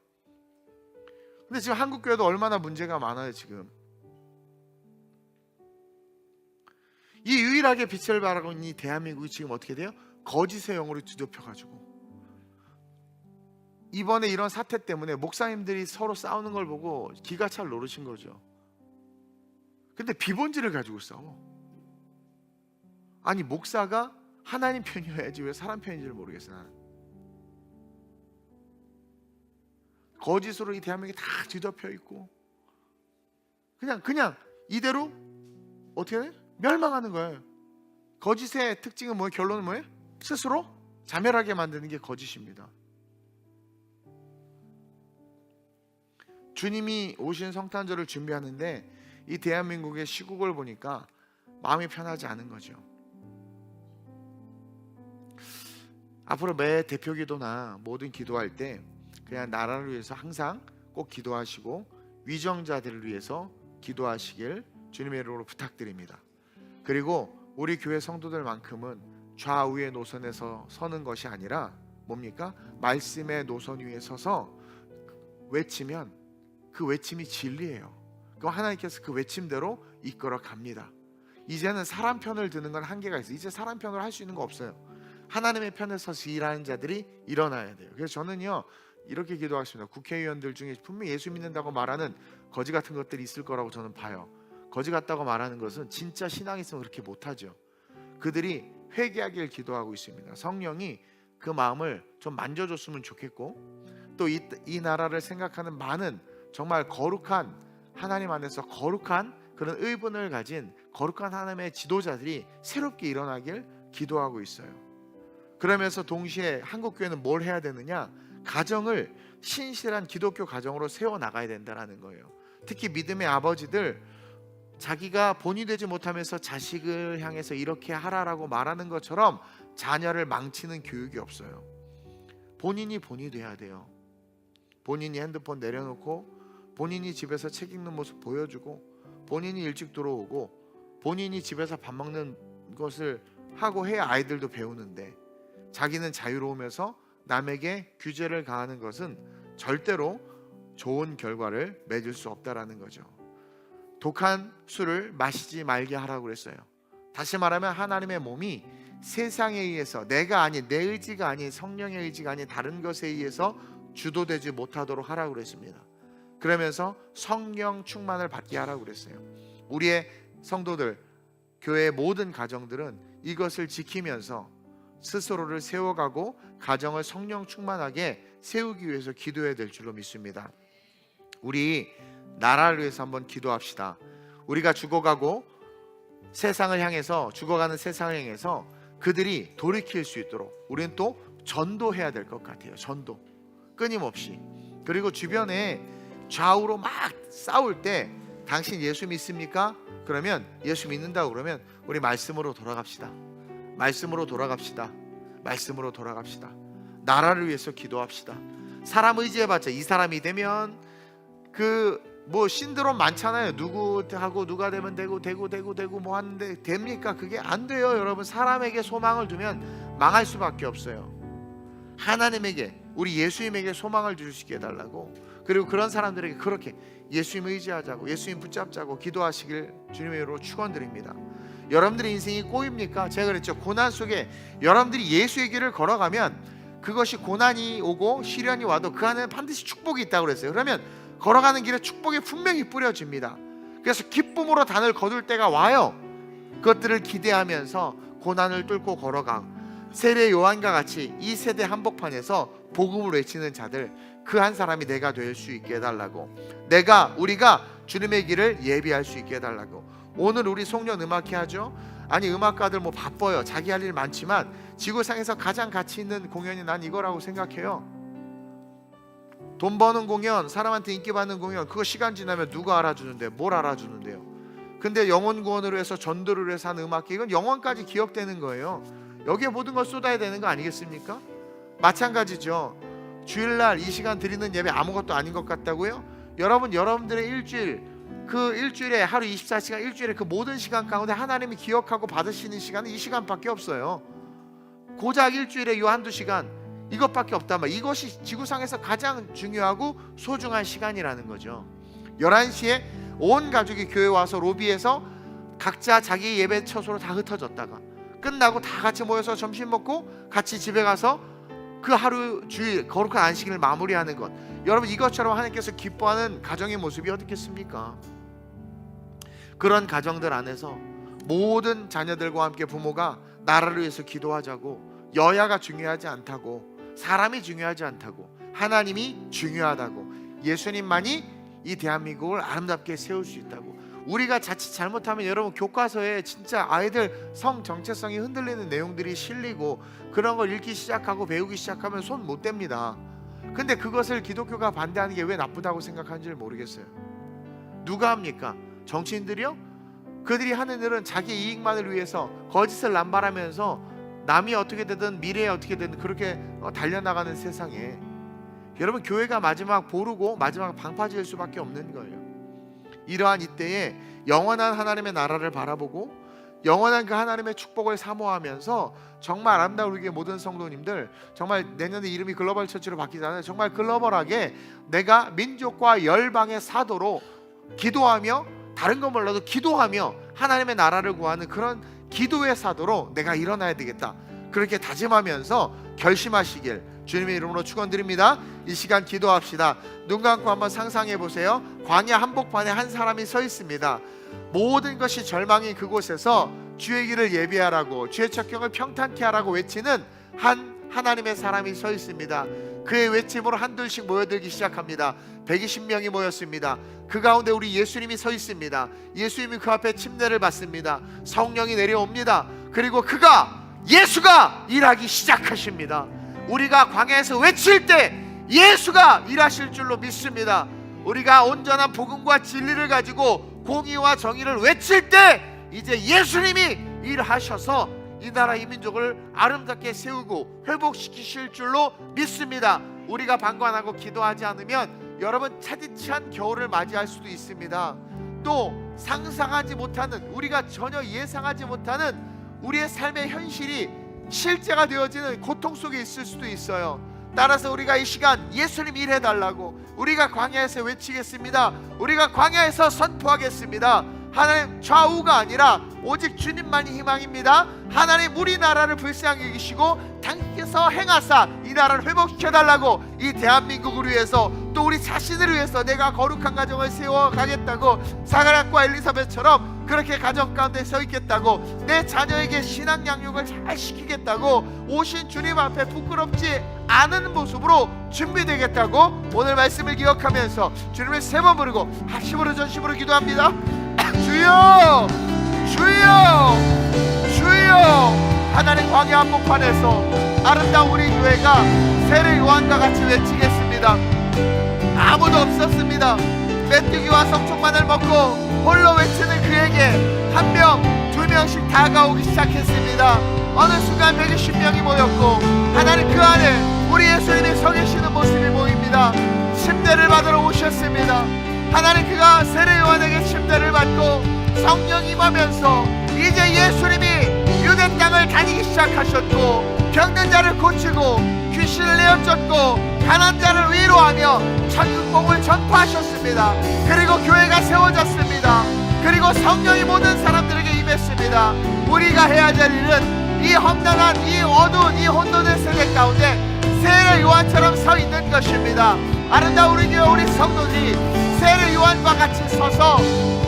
[SPEAKER 1] 근데 지금 한국 교회도 얼마나 문제가 많아요. 지금 이 유일하게 빛을 발하고 있는 이 대한민국이 지금 어떻게 돼요? 거짓의 영으로 뒤덮여가지고, 이번에 이런 사태 때문에 목사님들이 서로 싸우는 걸 보고 기가 찰 노릇인 거죠. 근데 비본질을 가지고 싸워. 아니 목사가 하나님 편이어야지 왜 사람 편인지를 모르겠어. 나는 거짓으로 이 대한민국이 다 뒤덮여 있고 그냥 이대로 어떻게 돼? 멸망하는 거예요. 거짓의 특징은 뭐예요? 결론은 뭐예요? 스스로 자멸하게 만드는 게 거짓입니다. 주님이 오신 성탄절을 준비하는데 이 대한민국의 시국을 보니까 마음이 편하지 않은 거죠. 앞으로 매 대표 기도나 모든 기도할 때 그냥 나라를 위해서 항상 꼭 기도하시고 위정자들을 위해서 기도하시길 주님의 이름으로 부탁드립니다. 그리고 우리 교회 성도들만큼은 좌우의 노선에서 서는 것이 아니라 뭡니까? 말씀의 노선 위에 서서 외치면 그 외침이 진리예요. 그럼 하나님께서 그 외침대로 이끌어 갑니다. 이제는 사람 편을 드는 건 한계가 있어요. 이제 사람 편으로 할 수 있는 거 없어요. 하나님의 편에 서서 일하는 자들이 일어나야 돼요. 그래서 저는요 이렇게 기도하겠습니다. 국회의원들 중에 분명히 예수 믿는다고 말하는 거지 같은 것들이 있을 거라고 저는 봐요. 거지 같다고 말하는 것은 진짜 신앙이 있으면 그렇게 못하죠. 그들이 회개하길 기도하고 있습니다. 성령이 그 마음을 좀 만져줬으면 좋겠고, 또 이 나라를 생각하는 많은 정말 거룩한 하나님 안에서 거룩한 그런 의분을 가진 거룩한 하나님의 지도자들이 새롭게 일어나길 기도하고 있어요. 그러면서 동시에 한국교회는 뭘 해야 되느냐? 가정을 신실한 기독교 가정으로 세워나가야 된다는 거예요. 특히 믿음의 아버지들, 자기가 본이 되지 못하면서 자식을 향해서 이렇게 하라라고 말하는 것처럼 자녀를 망치는 교육이 없어요. 본인이 본이 돼야 돼요. 본인이 핸드폰 내려놓고 본인이 집에서 책 읽는 모습 보여주고, 본인이 일찍 들어오고, 본인이 집에서 밥 먹는 것을 하고 해야 아이들도 배우는데, 자기는 자유로우면서 남에게 규제를 가하는 것은 절대로 좋은 결과를 맺을 수 없다라는 거죠. 독한 술을 마시지 말게 하라고 그랬어요. 다시 말하면 하나님의 몸이 세상에 의해서, 내가 아닌, 내 의지가 아닌, 성령의 의지가 아닌 다른 것에 의해서 주도되지 못하도록 하라고 그랬습니다. 그러면서 성령 충만을 받게 하라고 그랬어요. 우리의 성도들, 교회의 모든 가정들은 이것을 지키면서 스스로를 세워가고 가정을 성령 충만하게 세우기 위해서 기도해야 될 줄로 믿습니다. 우리 나라를 위해서 한번 기도합시다. 우리가 죽어가는 세상을 향해서 그들이 돌이킬 수 있도록 우리는 또 전도해야 될 것 같아요. 전도 끊임없이. 그리고 주변에 좌우로 막 싸울 때 당신 예수 믿습니까? 그러면 예수 믿는다고 그러면 우리 말씀으로 돌아갑시다. 말씀으로 돌아갑시다. 나라를 위해서 기도합시다. 사람 의지해봤자 이 사람이 되면 신드롬 많잖아요. 누구하고 누가 되면 되고 뭐 하는데 됩니까? 그게 안 돼요. 여러분, 사람에게 소망을 두면 망할 수밖에 없어요. 하나님에게, 우리 예수님에게 소망을 주시게 해달라고, 그리고 그런 사람들에게 그렇게 예수님 의지하자고, 예수님 붙잡자고 기도하시길 주님의 이름으로 축원드립니다. 여러분들의 인생이 꼬입니까? 제가 그랬죠. 고난 속에 여러분들이 예수의 길을 걸어가면 그것이 고난이 오고 시련이 와도 그 안에 반드시 축복이 있다고 그랬어요. 그러면 걸어가는 길에 축복이 분명히 뿌려집니다. 그래서 기쁨으로 단을 거둘 때가 와요. 그것들을 기대하면서 고난을 뚫고 걸어가 세례 요한과 같이 이 세대 한복판에서 복음을 외치는 자들, 그 한 사람이 내가 될 수 있게 해달라고, 우리가 주님의 길을 예비할 수 있게 해달라고. 오늘 우리 송년 음악회 하죠. 아니 음악가들 뭐 바빠요. 자기 할 일 많지만 지구상에서 가장 가치 있는 공연이 난 이거라고 생각해요. 돈 버는 공연, 사람한테 인기 받는 공연, 그거 시간 지나면 누가 알아주는데, 뭘 알아주는데요. 근데 영혼 구원으로 해서 전도를 해서 하는 음악회, 이건 영혼까지 기억되는 거예요. 여기에 모든 걸 쏟아야 되는 거 아니겠습니까? 마찬가지죠. 주일날 이 시간 드리는 예배 아무것도 아닌 것 같다고요? 여러분들의 일주일, 그 일주일에 하루 24시간, 일주일에 그 모든 시간 가운데 하나님이 기억하고 받으시는 시간은 이 시간밖에 없어요. 고작 일주일에 이 한두 시간, 이것밖에 없단 말이에요. 이것이 지구상에서 가장 중요하고 소중한 시간이라는 거죠. 11시에 온 가족이 교회 와서 로비에서 각자 자기 예배 처소로 다 흩어졌다가 끝나고 다 같이 모여서 점심 먹고 같이 집에 가서 그 하루 주일 거룩한 안식일을 마무리하는 것, 여러분 이것처럼 하나님께서 기뻐하는 가정의 모습이 어떻겠습니까? 그런 가정들 안에서 모든 자녀들과 함께 부모가 나라를 위해서 기도하자고, 여야가 중요하지 않다고, 사람이 중요하지 않다고, 하나님이 중요하다고, 예수님만이 이 대한민국을 아름답게 세울 수 있다고. 우리가 자칫 잘못하면 여러분 교과서에 진짜 아이들 성 정체성이 흔들리는 내용들이 실리고 그런 걸 읽기 시작하고 배우기 시작하면 손 못 댑니다. 근데 그것을 기독교가 반대하는 게 왜 나쁘다고 생각하는지 모르겠어요. 누가 합니까? 정치인들이요? 그들이 하는 일은 자기 이익만을 위해서 거짓을 남발하면서 남이 어떻게 되든 미래에 어떻게 되든 그렇게 달려나가는 세상에 여러분 교회가 마지막 보루고 마지막 방파제일 수밖에 없는 거예요. 이러한 이때에 영원한 하나님의 나라를 바라보고 영원한 그 하나님의 축복을 사모하면서 정말 아름다운 우리 모든 성도님들, 정말 내년에 이름이 글로벌 처치로 바뀌잖아요. 정말 글로벌하게 내가 민족과 열방의 사도로 기도하며, 다른 건 몰라도 기도하며 하나님의 나라를 구하는 그런 기도의 사도로 내가 일어나야 되겠다, 그렇게 다짐하면서 결심하시길 주님의 이름으로 축원드립니다. 이 시간 기도합시다. 눈 감고 한번 상상해 보세요. 광야 한복판에 한 사람이 서 있습니다. 모든 것이 절망인 그곳에서 주의 길을 예비하라고, 주의 척경을 평탄케 하라고 외치는 하나님의 사람이 서 있습니다. 그의 외침으로 한둘씩 모여들기 시작합니다. 120명이 모였습니다. 그 가운데 우리 예수님이 서 있습니다. 예수님이 그 앞에 침례를 받습니다. 성령이 내려옵니다. 그리고 예수가 일하기 시작하십니다. 우리가 광야에서 외칠 때 예수가 일하실 줄로 믿습니다. 우리가 온전한 복음과 진리를 가지고 공의와 정의를 외칠 때 이제 예수님이 일하셔서 이 나라 이 민족을 아름답게 세우고 회복시키실 줄로 믿습니다. 우리가 방관하고 기도하지 않으면 여러분 차디찬 겨울을 맞이할 수도 있습니다. 또 상상하지 못하는, 우리가 전혀 예상하지 못하는 우리의 삶의 현실이 실제가 되어지는 고통 속에 있을 수도 있어요. 따라서 우리가 이 시간 예수님 일해달라고 우리가 광야에서 외치겠습니다. 우리가 광야에서 선포하겠습니다. 하나님 좌우가 아니라 오직 주님만이 희망입니다. 하나님 우리 나라를 불쌍히 여기시고 당께서 행하사 이 나라를 회복시켜달라고, 이 대한민국을 위해서 또 우리 자신을 위해서 내가 거룩한 가정을 세워가겠다고, 사가랴과 엘리사벳처럼 그렇게 가정 가운데 서 있겠다고, 내 자녀에게 신앙 양육을 잘 시키겠다고, 오신 주님 앞에 부끄럽지 않은 모습으로 준비되겠다고 오늘 말씀을 기억하면서 주님을 세 번 부르고 합심으로 전심으로 기도합니다. 주여, 주여, 주여. 하나님 광야 한복판에서 아름다운 우리 교회가 세례 요한과 같이 외치겠습니다. 아무도 없었습니다. 메뚜기와 성충만을 먹고 홀로 외치는 그에게 한 명, 두 명씩 다가오기 시작했습니다. 어느 순간 120명이 모였고 하나님 그 안에 우리 예수님이 서 계시는 모습이 보입니다. 침례를 받으러 오셨습니다. 하나님 그가 세례 요한에게 침례를 받고 성령 임하면서 이제 예수님이 유대 땅을 다니기 시작하셨고 병든 자를 고치고 귀신을 내어쫓고 가난한 자를 위로하며 천국복을 전파하셨습니다. 그리고 교회가 세워졌습니다. 그리고 성령이 모든 사람들에게 임했습니다. 우리가 해야 될 일은 이 험난한, 이 어두운, 이 혼돈의 세계 가운데 세례 요한처럼 서 있는 것입니다. 아름다운 우리 교회 우리 성도들이 세례 요한과 같이 서서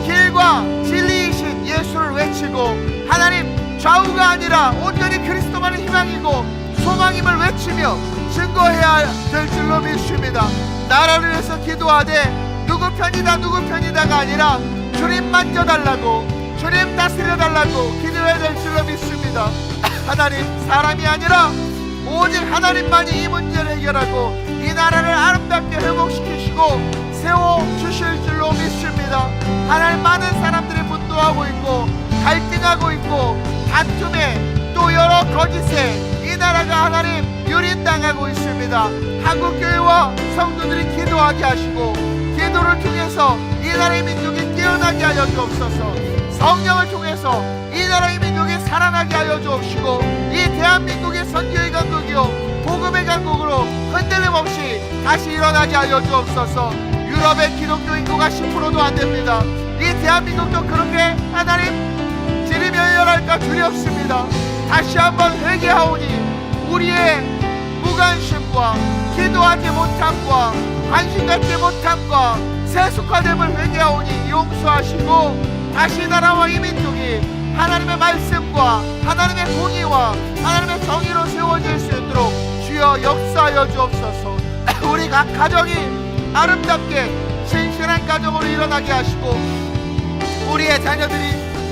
[SPEAKER 1] 길과 진리이신 예수를 외치고 하나님 좌우가 아니라 온전히 그리스도만의 희망이고 소망임을 외치며 증거해야 될 줄로 믿습니다. 나라를 위해서 기도하되 누구 편이다가 아니라 주님 만져달라고, 주님 다스려달라고 기도해야 될 줄로 믿습니다. 하나님 사람이 아니라 오직 하나님만이 이 문제를 해결하고 이 나라를 아름답게 회복시키시고 세워주실 줄로 믿습니다. 하나님 많은 사람들이 분노하고 있고 갈등하고 있고 다툼에 또 여러 거짓에 이 나라 나라가 하나님 유린당하고 있습니다. 한국교회와 성도들이 기도하게 하시고 기도를 통해서 이 나라의 민족이 깨어나게 하여 주옵소서. 성령을 통해서 이 나라의 민족이 살아나게 하여 주옵시고 이 대한민국의 선교의 강국이요 복음의 강국으로 흔들림 없이 다시 일어나게 하여 주옵소서. 유럽의 기독교 인구가 10%도 안 됩니다. 이 대한민국도 그렇게 하나님 지리멸렬할까 두렵습니다. 다시 한번 회개하오니 우리의 무관심과 기도하지 못함과 관심 갖지 못함과 세속화됨을 회개하오니 용서하시고 다시 나라와 이 민족이 하나님의 말씀과 하나님의 공의와 하나님의 정의로 세워질 수 있도록 주여 역사하여 주옵소서. 우리 각 가정이 아름답게 신실한 가정으로 일어나게 하시고 우리의 자녀들이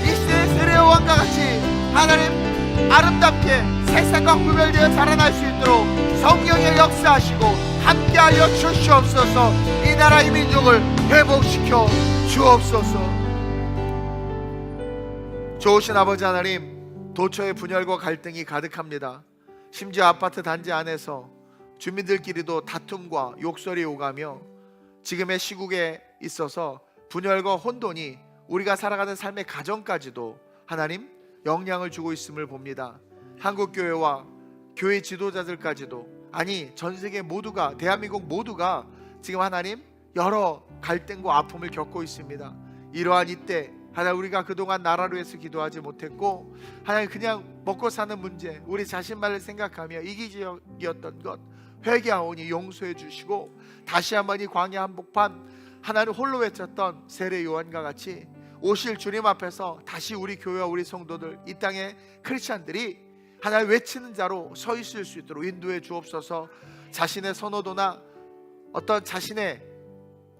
[SPEAKER 1] 이 시대의 세례의 왕과 같이 하나님 아름답게 세상과 구별되어 자라날 수 있도록 성령의 역사하시고 함께하여 주시옵소서. 이 나라 이 민족을 회복시켜 주옵소서. 좋으신 아버지 하나님, 도처에 분열과 갈등이 가득합니다. 심지어 아파트 단지 안에서 주민들끼리도 다툼과 욕설이 오가며 지금의 시국에 있어서 분열과 혼돈이 우리가 살아가는 삶의 가정까지도 하나님 영향을 주고 있음을 봅니다. 한국교회와 교회 지도자들까지도, 아니 전세계 모두가, 대한민국 모두가 지금 하나님 여러 갈등과 아픔을 겪고 있습니다. 이러한 이때 하나님 우리가 그동안 나라를 위해서 기도하지 못했고 하나님 그냥 먹고 사는 문제, 우리 자신만을 생각하며 이기적이었던 것 회개하오니 용서해 주시고 다시 한번 이 광야 한복판 하나님 홀로 외쳤던 세례 요한과 같이 오실 주님 앞에서 다시 우리 교회와 우리 성도들, 이 땅의 크리스찬들이 하나님 외치는 자로 서 있을 수 있도록 인도해 주옵소서. 자신의 선호도나 어떤 자신의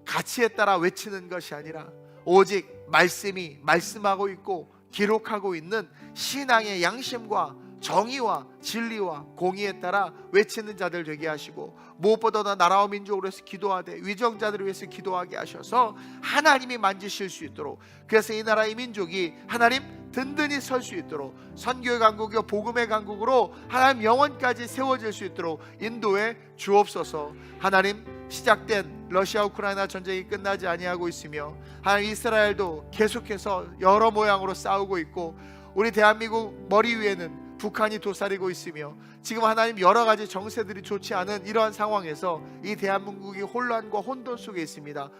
[SPEAKER 1] 가치에 따라 외치는 것이 아니라 오직 말씀이 말씀하고 있고 기록하고 있는 신앙의 양심과 정의와 진리와 공의에 따라 외치는 자들 되게 하시고 무엇보다 나라와 민족을 위해서 기도하되 위정자들을 위해서 기도하게 하셔서 하나님이 만지실 수 있도록, 그래서 이 나라 이 민족이 하나님 든든히 설 수 있도록 선교의 강국이요 복음의 강국으로 하나님 영원까지 세워질 수 있도록 인도해 주옵소서. 하나님 시작된 러시아 우크라이나 전쟁이 끝나지 아니하고 있으며 하나님 이스라엘도 계속해서 여러 모양으로 싸우고 있고 우리 대한민국 머리 위에는 북한이 도사리고 있으며 지금 하나님 여러 가지 정세들이 좋지 않은 이러한 상황에서 이 대한민국이 혼란과 혼돈 속에 있습니다.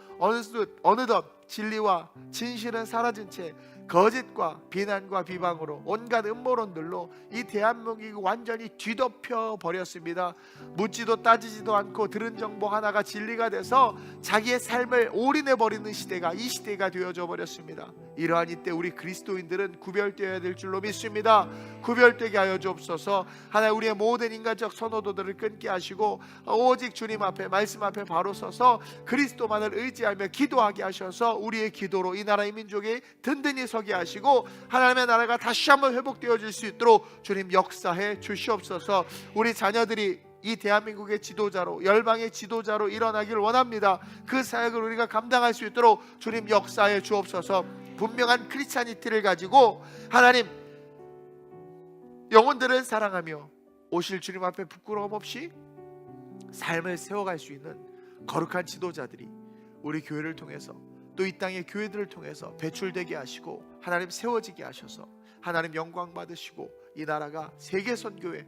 [SPEAKER 1] 어느덧 진리와 진실은 사라진 채 거짓과 비난과 비방으로 온갖 음모론들로 이 대한민국이 완전히 뒤덮여 버렸습니다. 묻지도 따지지도 않고 들은 정보 하나가 진리가 돼서 자기의 삶을 올인해 버리는 시대가 이 시대가 되어져 버렸습니다. 이러한 이때 우리 그리스도인들은 구별되어야 될 줄로 믿습니다. 구별되게 하여 주옵소서. 하나님 우리의 모든 인간적 선호도들을 끊게 하시고 오직 주님 앞에 말씀 앞에 바로 서서 그리스도만을 의지하며 기도하게 하셔서 우리의 기도로 이 나라의 민족이 든든히 서게 하시고 하나님의 나라가 다시 한번 회복되어질 수 있도록 주님 역사해 주시옵소서. 우리 자녀들이 이 대한민국의 지도자로, 열방의 지도자로 일어나길 원합니다. 그 사역을 우리가 감당할 수 있도록 주님 역사해 주옵소서. 분명한 크리스찬이티를 가지고 하나님 영혼들을 사랑하며 오실 주님 앞에 부끄러움 없이 삶을 세워갈 수 있는 거룩한 지도자들이 우리 교회를 통해서 또 이 땅의 교회들을 통해서 배출되게 하시고 하나님 세워지게 하셔서 하나님 영광 받으시고 이 나라가 세계 선교의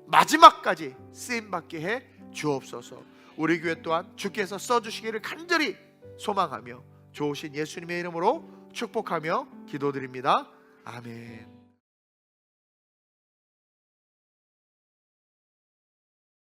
[SPEAKER 1] 마지막까지 쓰임받게 해 주옵소서. 우리 교회 또한 주께서 써주시기를 간절히 소망하며 좋으신 예수님의 이름으로 축복하며 기도드립니다. 아멘.